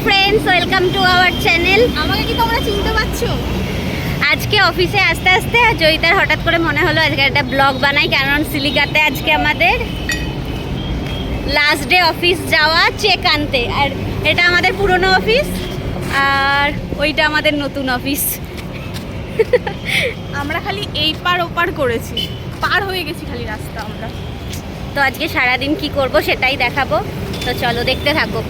Friends, welcome to our channel. আমাকে কি তোমরা চিনতে পারছো? আজকে অফিসে আসতে আসতে জয়িতার হঠাৎ করে মনে হলো আজকে একটা ব্লগ বানাই, কারণ সিলিকাতে আজকে আমাদের লাস্ট ডে অফিস যাওয়া, চেক আনতে। আর এটা আমাদের পুরনো অফিস আর ওইটা আমাদের নতুন অফিস। আমরা খালি এই পার ওপার করেছি, পার হয়ে গেছি খালি রাস্তা আমরা। তো আজকে সারাদিন কি করব সেটাই দেখাবো, তো চলো দেখতে থাকো।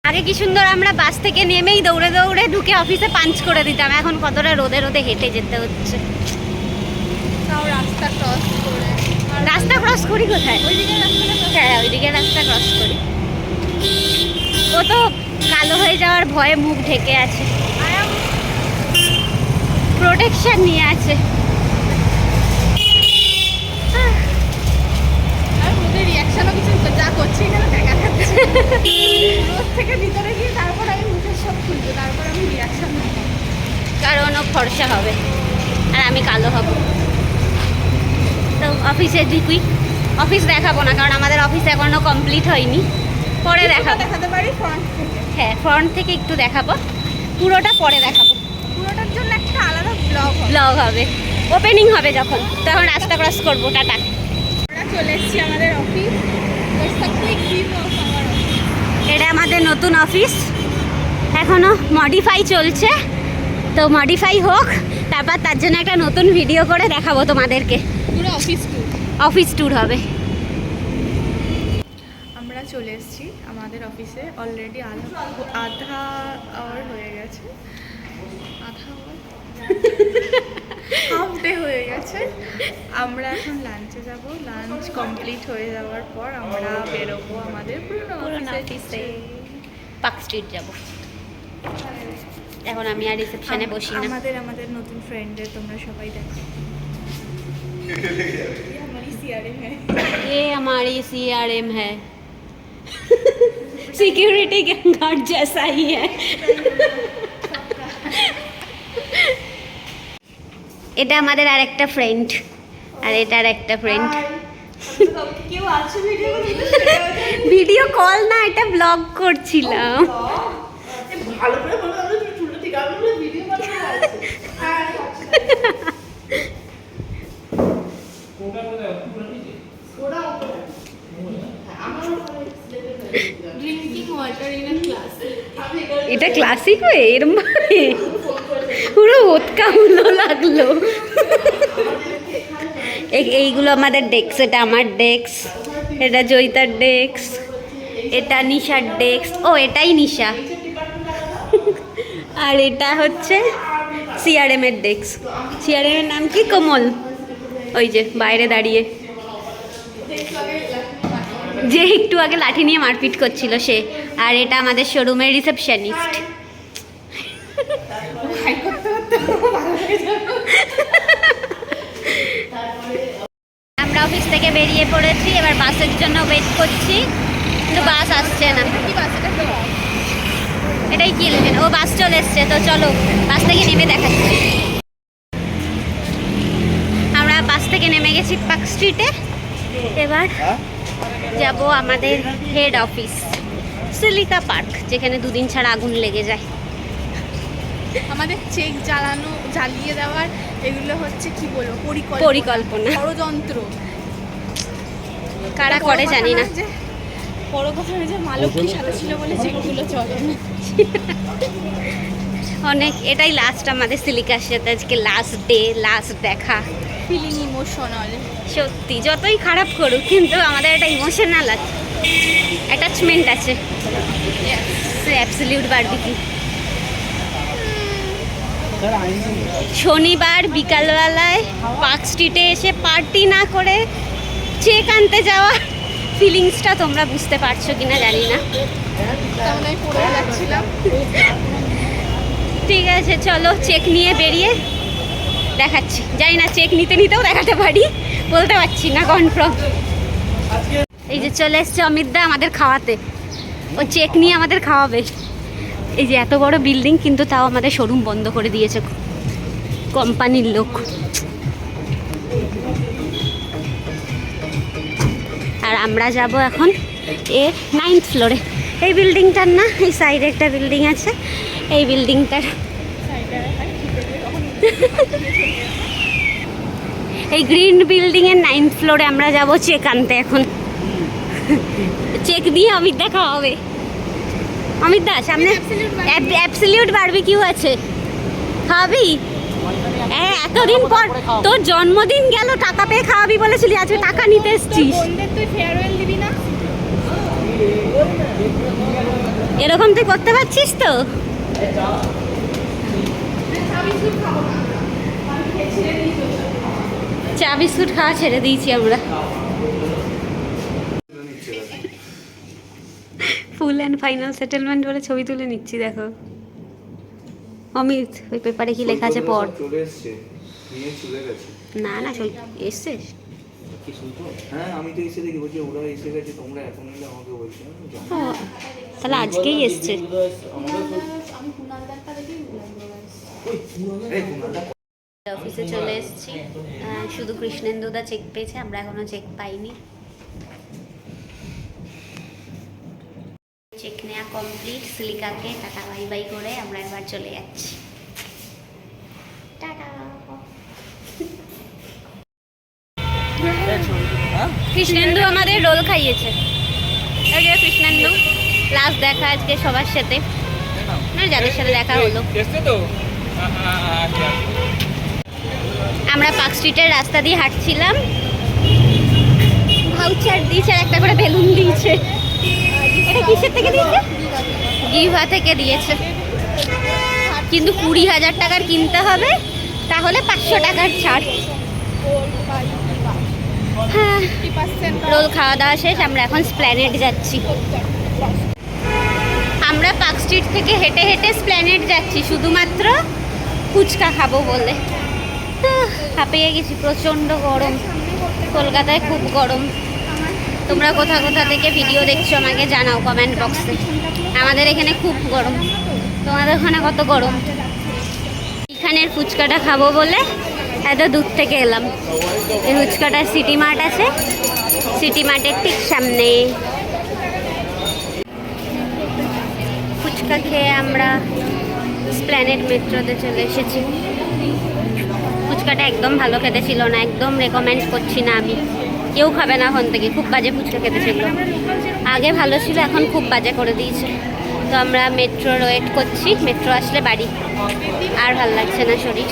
আগে কি সুন্দর আমরা বাস থেকে নেমেই দৌড়ে দৌড়ে ঢুকে অফিসে পাঞ্চ করে দিতাম, এখন কতটা রোদে রোদে হেঁটে যেতে হচ্ছে। তাও রাস্তা ক্রস করে। রাস্তা ক্রস করি কোথায়? ওইদিকে রাস্তাটা হ্যাঁ, ওইদিকে রাস্তা ক্রস করি। ও তো কালো হয়ে যাওয়ার ভয়ে মুখ ঢেকে আছে, প্রোটেকশন নিয়ে আছে। আর ওদের রিয়াকশনও কিছু যা করছে এখানে দেখা যাচ্ছে। রোদ থেকে ভিতরে গিয়ে তারপর আমি মুখের সব খুলবো, তারপর আমি রিয়াকশন দেবো। কারণ ও ফর্সা হবে আর আমি কালো হব। তো অফিসে ঢুকুই। অফিস দেখাবো না, কারণ আমাদের অফিস এখনো কমপ্লিট হয়নি, পরে দেখাবো। দেখাতে পারি ফ্রন্ট থেকে। হ্যাঁ, ফ্রন্ট থেকে একটু দেখাবো, পুরোটা পরে দেখাবো। পুরোটার জন্য একটা আলাদা ব্লগ হবে, ওপেনিং হবে যখন, তখন রাস্তা ক্রস করবো। টাটা। আমরা চলে এসেছি আমাদের অফিস। এটা আমাদের নতুন অফিস, এখনো মডিফাই চলছে। তো মডিফাই হোক, তারপর তার জন্য একটা নতুন ভিডিও করে দেখাবো তোমাদেরকে। পুরো অফিস ট্যুর হবে। আমরা চলে এসেছি আমাদের অফিসে। অলরেডি আধা আওয়ার হয়ে গেছে, হাফ ডে হয়ে গেছে। আমরা এখন লাঞ্চে যাব। লাঞ্চ কমপ্লিট হয়ে যাওয়ার পর আমরা বেরোবো আমাদের পুরনো অফিসে। পার্ক স্ট্রিট যাব। এখন আমি আর রিসেপশনে বসি না। আমাদের নতুন ফ্রেন্ডদের তোমরা সবাই দেখো। ये हमारी CRM है, सिक्योरिटी गार्ड जैसा ही है। এটা আমাদের আর একটা ফ্রেন্ড, আর এটা আর একটা ফ্রেন্ড। ভিডিও কল না, এটা ব্লগ করছিলাম। এটা ক্লাসিক হয়ে এরম ভাবে পুরো ওতকা হলো লাগলো। এইগুলো আমাদের ডেস্ক, এটা আমার ডেস্ক, এটা জয়িতার ডেস্ক, এটা নিশার ডেস্ক। ও, এটাই নিশা। আর এটা হচ্ছে CRM এর ডেস্ক। CRM এর নাম কি? কোমল। ওই যে বাইরে দাঁড়িয়ে, যে একটু আগে লাঠি নিয়ে মারপিট করছিল সে। আর এটা আমাদের শোরুমের রিসেপশনিস্ট। আমরা অফিস থেকে বেরিয়ে পড়েছি, এবার বাসের জন্য ওয়েট করছি, কিন্তু বাস আসছে না। এটাই কি লেখেন? ও, বাস চলে এসছে। তো চলো বাস থেকে নেমে দেখাচ্ছি। আমরা বাস থেকে নেমে গেছি পার্ক স্ট্রিটে। এবার যাব আমাদের হেড অফিস, সিলিকা পার্ক, যেখানে দুদিন ছাড়া আগুন লেগে যায়। আমাদের চেক জ্বালিয়ে দেওয়ার এগুলো হচ্ছে কি বলবো, পরিকল্পনা, ষড়যন্ত্র। কারা করে জানি না। বড় কথা যে মালকী সাথে ছিল বলে চেকগুলো চলে না। অনেক, এটাই লাস্ট আমাদের সিলিকার সাথে আজকে লাস্ট ডে, লাস্ট দেখা। Feeling emotional. সত্যি, যতই খারাপ করুক কিন্তু আমাদের একটা ইমোশনাল আছে, অ্যাটাচমেন্ট আছে। Absolute barbecue. শনিবার বিকালবেলায় পার্ক স্ট্রিটে এসে পার্টি না করে চেক আনতে যাওয়া ফিলিংসটা তোমরা বুঝতে পারছো কিনা জানি না। ঠিক আছে, চলো চেক নিয়ে বেরিয়ে দেখাচ্ছি। জানি না চেক নিতে নিতেও দেখাতে পারি, বলতে পারছি না কনফার্ম। এই যে চলে এসছে অমিতদা আমাদের খাওয়াতে। ও চেক নিয়ে আমাদের খাওয়াবে। এই যে এত বড় বিল্ডিং, কিন্তু তাও আমাদের শোরুম বন্ধ করে দিয়েছে কোম্পানির লোক। আর আমরা যাব এখন এর 9th ফ্লোরে। এই বিল্ডিংটার না, এই সাইডে একটা বিল্ডিং আছে, এই বিল্ডিংটার এই গ্রিন বিল্ডিং এর 9th ফ্লোরে আমরা যাব চেক আনতে এখন। চেক দিয়ে অমিত দা খাওয়াবে। অমিত দা সামনে অ্যাবসলিউট বারবিকিউ আছে, খাওয়াবি? হ্যাঁ, এতদিন পর তোর জন্মদিন গেল, টাকা পেয়ে খাওয়াবি বলেছিলি, আজকে টাকা নিতে এসছিস। তুই ফেয়ারওয়েল দিবি না? এরকম তুই করতে পারছিস তো? চা বিস্কুট খাওয়া ছেড়ে দিয়েছি আমরা। ফুল অ্যান্ড ফাইনাল সেটেলমেন্ট বলে ছবি তুলে নিচ্ছি, দেখো। অমিত, ওই পেপারে কি লেখা আছে পড়। চলে এসছে, নিয়ে চলে গেছে। না না, এসছে। কি শুনতো? হ্যাঁ, আমি তো এসে দেখি, বলছি ওরা এসে গেছে, তোমরা এখন এলে আমাকে বলছে। ও, তাহলে আজকেই এসছে। অফিসে চলে এসেছি, শুধু কৃষ্ণেন্দুদা চেক পেয়েছে, আমরা এখনো চেক পাইনি। চেক নেওয়া কমপ্লিট, সিলিকাকে টাটা বাই বাই করে আমরা এবার চলে যাচ্ছি। টাটা। কৃষ্ণেন্দু আমাদের রোল খাইয়েছে। এই যে কৃষ্ণেন্দু, লাস্ট দেখা আজকে সবার সাথে, মানে যাদের সাথে দেখা হলো। আমরা পার্ক স্ট্রিটের রাস্তা দিয়ে হাঁটছিলাম, ভাউচার দিয়েছে আর একটা করে বেলুন দিয়েছে। এটা কিসের থেকে দিয়েছে? গিভা থেকে দিয়েছে, কিন্তু 20,000 টাকার কিনতে হবে, তাহলে 500 টাকার ছাড়। হ্যাঁ, রোল খাওয়া দাওয়া শেষ, আমরা এখন স্প্ল্যানেড যাচ্ছি। আমরা পার্ক স্ট্রিট থেকে হেঁটে হেঁটে স্প্ল্যানেড যাচ্ছি শুধুমাত্র ফুচকা খাবো বলে। হাঁপিয়ে গেছি, প্রচণ্ড গরম, কলকাতায় খুব গরম। তোমরা কোথা কোথা থেকে ভিডিও দেখছো আমাকে জানাও কমেন্ট বক্সে। আমাদের এখানে খুব গরম, তোমাদের ওখানে কত গরম? এখানের ফুচকাটা খাবো বলে এত দূর থেকে এলাম। এই ফুচকাটা সিটি মার্ট আছে, সিটি মার্টের ঠিক সামনে। ফুচকা খেয়ে আমরা স্প্ল্যানেড মেট্রোতে চলে এসেছি। ফুচকাটা একদম ভালো খেতে ছিল না, একদম রেকমেন্ড করছি না আমি, কেউ খাবে না ওখান থেকে, খুব বাজে ফুচকা খেতে ছিল। আগে ভালো ছিল, এখন খুব বাজে করে দিয়েছে। তো আমরা মেট্রোর ওয়েট করছি, মেট্রো আসলে বাড়ি। আর ভালো লাগছে না শরীর।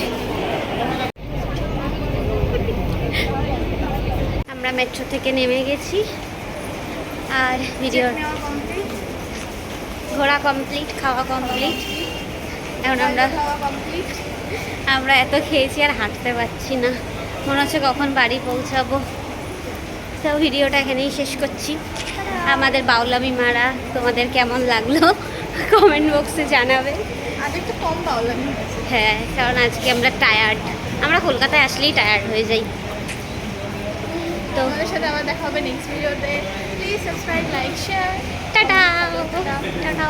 আমরা মেট্রো থেকে নেমে গেছি, আর ভিডিও ঘোরা কমপ্লিট, খাওয়া কমপ্লিট। এখন আমরা এত খেয়েছি আর হাঁটতে পারছি না, মনে হচ্ছে কখন বাড়ি পৌঁছাবো। তো ভিডিওটা এখানেই শেষ করছি। আমাদের বাউলামি মারা তোমাদের কেমন লাগলো কমেন্ট বক্সে জানাবে। হ্যাঁ, কারণ আজকে আমরা টায়ার্ড, আমরা কলকাতায় আসলেই টায়ার্ড হয়ে যাই। তো আমাদের সাথে আবার দেখা হবে নেক্সট ভিডিওতে। Please subscribe, like, share. Tata tata.